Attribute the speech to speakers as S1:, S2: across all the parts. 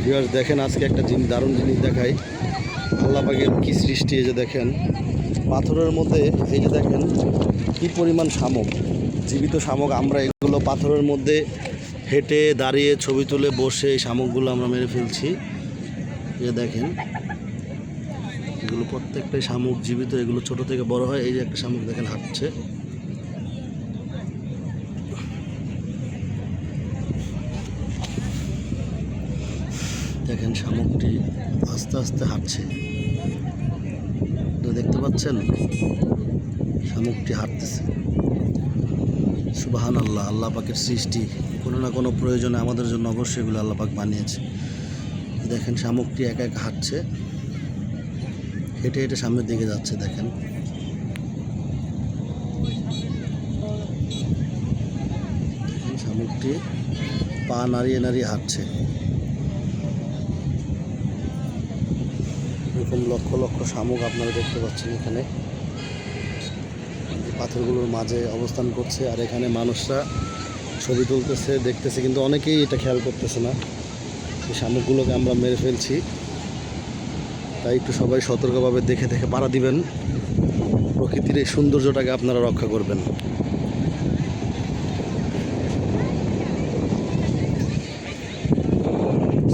S1: Viewers দেখেন, আজকে একটা দারুণ জিনিস দেখাই। আল্লাহ পাকের কী সৃষ্টি! এই যে দেখেন পাথরের মধ্যে, এই যে দেখেন কি পরিমাণ শামুক, জীবিত শামুক। আমরা এগুলো পাথরের মধ্যে হেঁটে দাঁড়িয়ে ছবি তুলে বসে এই শামুকগুলো আমরা মেরে ফেলছি। এই যে দেখেন এগুলো প্রত্যেকটাই শামুক জীবিত, এগুলো ছোট থেকে বড় হয়। এই যে একটা শামুক দেখেন হাঁটছে, দেখেন শামুকটি আস্তে আস্তে হাঁটছে, দেখতে পাচ্ছেন শামুকটি হাঁটতেছে। সুবহানাল্লাহ, আল্লাহ পাকের সৃষ্টি। কোনো না কোনো প্রয়োজনে আমাদের জন্য অবশ্যই এগুলো আল্লাহ পাক বানিয়েছে। দেখেন শামুকটি একা একা হাঁটছে, হেঁটে হেঁটে সামনের দিকে যাচ্ছে। দেখেন শামুকটি পা নাড়িয়ে নাড়িয়ে হাঁটছে। এরকম লক্ষ লক্ষ শামুক আপনারা দেখতে পাচ্ছেন এখানে পাথরগুলোর মাঝে অবস্থান করছে। আর এখানে মানুষরা ছবি তুলতেছে, দেখতেছে, কিন্তু অনেকেই এটা খেয়াল করতেছে না। এই শামুকগুলোকে আমরা মেরে ফেলছি, তাই একটু সবাই সতর্কভাবে দেখে দেখে পাড়া দিবেন। প্রকৃতির এই সৌন্দর্যটাকে আপনারা রক্ষা করবেন।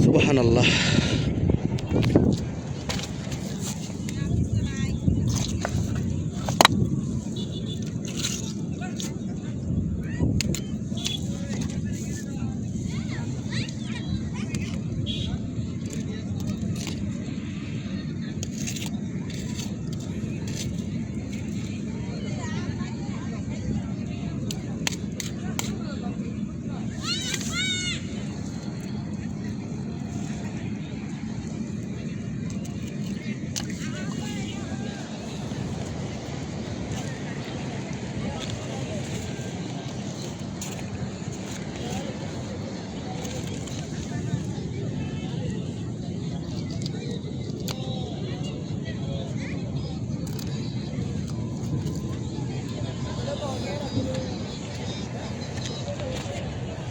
S1: সুবহানাল্লাহ।